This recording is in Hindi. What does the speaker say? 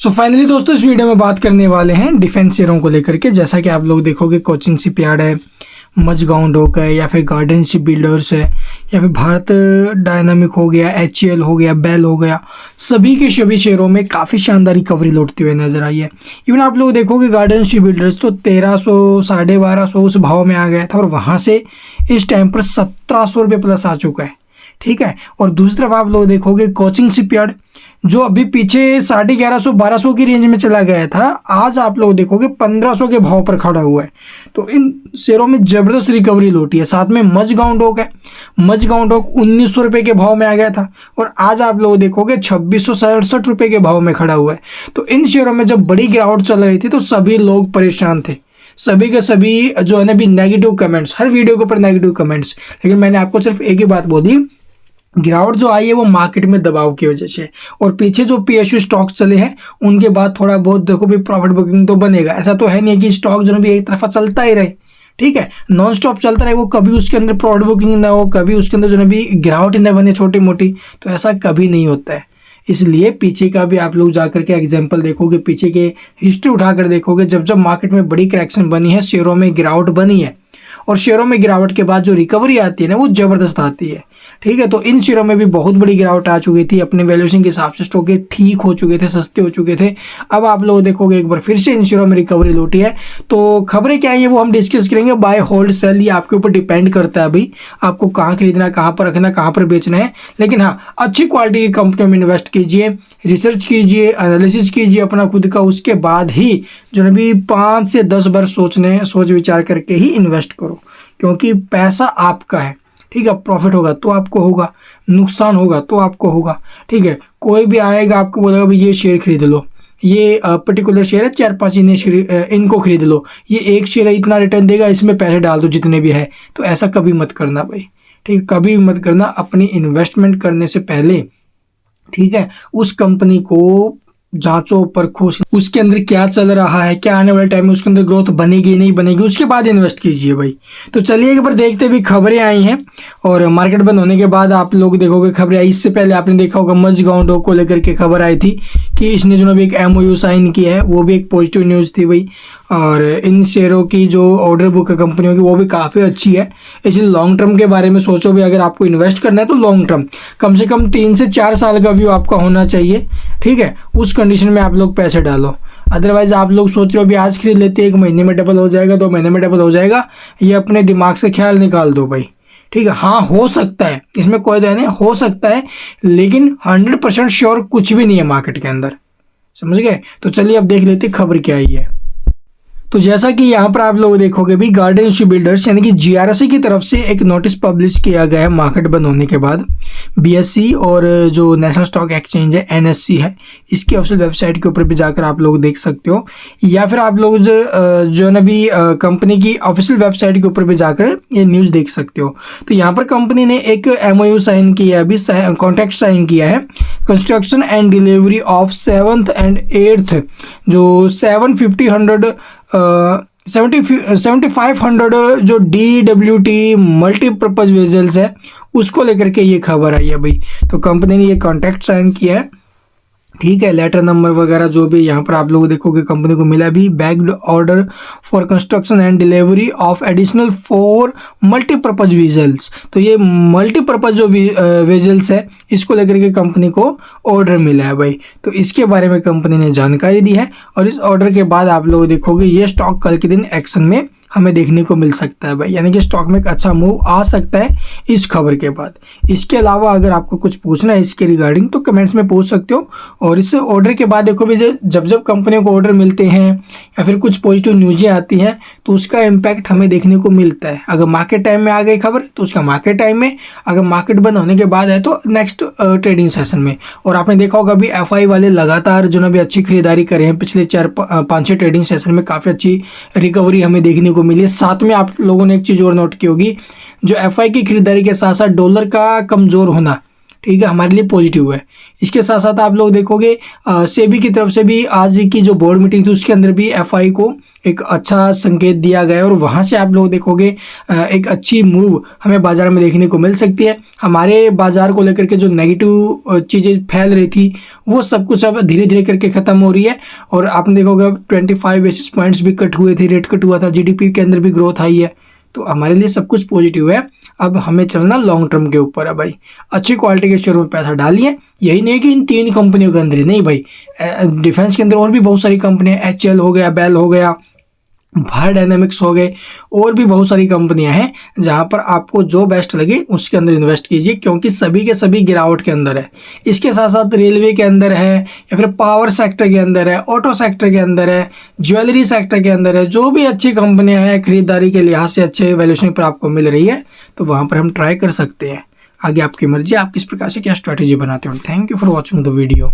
सो फाइनली दोस्तों, इस वीडियो में बात करने वाले हैं डिफेंस शेयरों को लेकर के। जैसा कि आप लोग देखोगे, कोचिन शिपयार्ड है, मझगांव डॉक है, या फिर गार्डन शिप बिल्डर्स है, या फिर भारत डायनामिक हो गया, HCL हो गया, बेल हो गया, सभी के सभी शेयरों में काफ़ी शानदार रिकवरी लौटती हुई नजर आई है। इवन आप लोग देखोगे गार्डन शिप बिल्डर्स तो 1300 1250 उस भाव में आ गया था और वहाँ से इस टाइम पर 1700 रुपये प्लस आ चुका है। ठीक है। और दूसरी तरफ आप लोग देखोगे कोचिन शिपयार्ड, जो अभी पीछे 1150 1200 की रेंज में चला गया था, आज आप लोग देखोगे 1500 के भाव पर खड़ा हुआ है। तो इन शेयरों में जबरदस्त रिकवरी लौटी है। साथ में मझगांव डॉक है, मझगांव डॉक 1900 रुपये के भाव में आ गया था और आज आप लोग देखोगे 2667 रुपये के भाव में खड़ा हुआ है। तो इन शेयरों में जब बड़ी गिरावट चल रही थी तो सभी लोग परेशान थे, सभी के सभी जो है ना भी नेगेटिव कमेंट्स, हर वीडियो के ऊपर नेगेटिव कमेंट्स। लेकिन मैंने आपको सिर्फ एक ही बात बोली, गिरावट जो आई है वो मार्केट में दबाव की वजह से, और पीछे जो PSU स्टॉक चले हैं उनके बाद थोड़ा बहुत देखो भी प्रॉफिट बुकिंग तो बनेगा। ऐसा तो है नहीं कि स्टॉक जो भी एक तरफा चलता ही रहे, ठीक है, नॉन स्टॉप चलता रहे, वो कभी उसके अंदर प्रॉफिट बुकिंग ना हो, कभी उसके अंदर जो भी गिरावट ना बने छोटी मोटी, तो ऐसा कभी नहीं होता है। इसलिए पीछे का भी आप लोग जाकर के एग्जाम्पल देखोगे, पीछे के हिस्ट्री उठाकर देखोगे, जब जब मार्केट में बड़ी करेक्शन बनी है, शेयरों में गिरावट बनी है, और शेयरों में गिरावट के बाद जो रिकवरी आती है ना वो जबरदस्त आती है। ठीक है। तो इन शेयरों में भी बहुत बड़ी गिरावट आ चुकी थी, अपने वैल्यूएशन के हिसाब से स्टॉक ठीक हो चुके थे, सस्ते हो चुके थे। अब आप लोग देखोगे एक बार फिर से इन शेयरों में रिकवरी लौटी है। तो खबरें क्या है वो हम डिस्कस करेंगे। बाय होल्ड सेल ये आपके ऊपर डिपेंड करता है, अभी आपको कहाँ खरीदना, कहाँ पर रखना, कहाँ पर बेचना है। लेकिन हाँ, अच्छी क्वालिटी की कंपनियों में इन्वेस्ट कीजिए, रिसर्च कीजिए, एनालिसिस कीजिए अपना खुद का, उसके बाद ही जो भी 5 से 10 बार सोच विचार करके ही इन्वेस्ट करो, क्योंकि पैसा आपका है। ठीक है। प्रॉफिट होगा तो आपको होगा, नुकसान होगा तो आपको होगा। ठीक है। कोई भी आएगा आपको बोलेगा भाई ये शेयर खरीद लो, ये पर्टिकुलर शेयर है 4-5 इनको खरीद लो, ये एक शेयर है इतना रिटर्न देगा, इसमें पैसे डाल दो जितने भी है। तो ऐसा कभी मत करना भाई। ठीक है। कभी भी मत करना। अपनी इन्वेस्टमेंट करने से पहले, ठीक है, उस कंपनी को जांचो, परखो, उसके अंदर क्या चल रहा है, क्या आने वाले टाइम में उसके अंदर ग्रोथ बनेगी नहीं बनेगी, उसके बाद इन्वेस्ट कीजिए भाई। तो चलिए एक बार देखते भी खबरें आई हैं, और मार्केट बंद होने के बाद आप लोग देखोगे खबरें आई। इससे पहले आपने देखा होगा मझगांव डॉक को लेकर के खबर आई थी कि इसने जो भी एक MOU साइन किया है, वो भी एक पॉजिटिव न्यूज़ थी भाई। और इन शेयरों की जो ऑर्डर बुक है कंपनियों की वो भी काफ़ी अच्छी है। इसलिए लॉन्ग टर्म के बारे में सोचो भी, अगर आपको इन्वेस्ट करना है तो लॉन्ग टर्म, कम से कम 3 से 4 साल का व्यू आपका होना चाहिए। ठीक है। उस कंडीशन में आप लोग पैसे डालो। अदरवाइज आप लोग सोच रहे हो भी आज खरीद लेते 1 महीने में डबल हो जाएगा, 2 महीने में डबल हो जाएगा, ये अपने दिमाग से ख्याल निकाल दो भाई। ठीक है। हाँ, हो सकता है, इसमें कोई दया नहीं, हो सकता है, लेकिन 100% श्योर कुछ भी नहीं है मार्केट के अंदर, समझ गए। तो चलिए अब देख लेते खबर क्या आई है। तो जैसा कि यहाँ पर आप लोग देखोगे भी, गार्डन शिप बिल्डर्स यानी कि GRSE की तरफ से एक नोटिस पब्लिश किया गया है मार्केट बंद होने के बाद। BSE और जो नेशनल स्टॉक एक्सचेंज है NSE है, इसकी ऑफिशियल वेबसाइट के ऊपर भी जाकर आप लोग देख सकते हो, या फिर आप लोग जो ना भी कंपनी की ऑफिशियल वेबसाइट के ऊपर भी जाकर ये न्यूज़ देख सकते हो। तो यहाँ पर कंपनी ने एक MOU साइन किया है, अभी कॉन्ट्रैक्ट साइन किया है, construction and delivery of 7th and 8th जो 7500 जो DWT मल्टीपर्पज वेजल्स है, उसको लेकर के ये खबर आई है भाई। तो कंपनी ने ये कॉन्ट्रैक्ट साइन किया है। ठीक है। लेटर नंबर वगैरह जो भी यहाँ पर आप लोग देखोगे कंपनी को मिला भी, bagged order for construction and delivery of additional 4 multipurpose vessels. तो ये मल्टीपर्पज जो वेजल्स है, इसको लेकर के कंपनी को ऑर्डर मिला है भाई। तो इसके बारे में कंपनी ने जानकारी दी है, और इस ऑर्डर के बाद आप लोग देखोगे ये स्टॉक कल के दिन एक्शन में हमें देखने को मिल सकता है भाई, यानी कि स्टॉक में एक अच्छा मूव आ सकता है इस खबर के बाद। इसके अलावा अगर आपको कुछ पूछना है इसके रिगार्डिंग तो कमेंट्स में पूछ सकते हो। और इस ऑर्डर के बाद देखो भी, जब जब कंपनियों को ऑर्डर मिलते हैं या फिर कुछ पॉजिटिव न्यूज़ें आती हैं तो उसका इम्पैक्ट हमें देखने को मिलता है। अगर मार्केट टाइम में आ गई खबर तो उसका मार्केट टाइम में, अगर मार्केट बंद होने के बाद है तो नेक्स्ट ट्रेडिंग सेशन में। और आपने देखा होगा अभी FI वाले लगातार जो ना भी अच्छी खरीदारी करे हैं, पिछले 4-5-6 ट्रेडिंग सेशन में काफ़ी अच्छी रिकवरी हमें देखने को मिली है। साथ में आप लोगों ने एक चीज़ और नोट की होगी, जो FI की खरीदारी के साथ साथ डॉलर का कमज़ोर होना, ठीक है, हमारे लिए पॉजिटिव है, इसके साथ साथ आप लोग देखोगे सेबी की तरफ से भी आज की जो बोर्ड मीटिंग थी उसके अंदर भी एफआई को एक अच्छा संकेत दिया गया और वहाँ से आप लोग देखोगे एक अच्छी मूव हमें बाजार में देखने को मिल सकती है। हमारे बाजार को लेकर के जो नेगेटिव चीज़ें फैल रही थी वो सब कुछ अब धीरे धीरे करके ख़त्म हो रही है और आपने देखोगे 25 बेसिस पॉइंट्स भी कट हुए थे, रेट कट हुआ था, जीडीपी के अंदर भी ग्रोथ आई है, तो हमारे लिए सब कुछ पॉजिटिव है। अब हमें चलना लॉन्ग टर्म के ऊपर है भाई। अच्छी क्वालिटी के शेयरों में पैसा डालिए, यही नहीं कि इन 3 कंपनियों के अंदर ही नहीं भाई, डिफेंस के अंदर और भी बहुत सारी कंपनियां, एचएल हो गया, बेल हो गया, भारत डायनामिक्स हो गए, और भी बहुत सारी कंपनियां हैं जहां पर आपको जो बेस्ट लगे उसके अंदर इन्वेस्ट कीजिए, क्योंकि सभी के सभी गिरावट के अंदर है। इसके साथ साथ रेलवे के अंदर है या फिर पावर सेक्टर के अंदर है, ऑटो सेक्टर के अंदर है, ज्वेलरी सेक्टर के अंदर है, जो भी अच्छी कंपनियां हैं खरीदारी के लिहाज से अच्छे वैल्यूएशन पर आपको मिल रही है तो वहाँ पर हम ट्राई कर सकते हैं। आगे आपकी मर्जी, आप किस प्रकार से क्या स्ट्रैटेजी बनाते हो। Thank you for watching the video.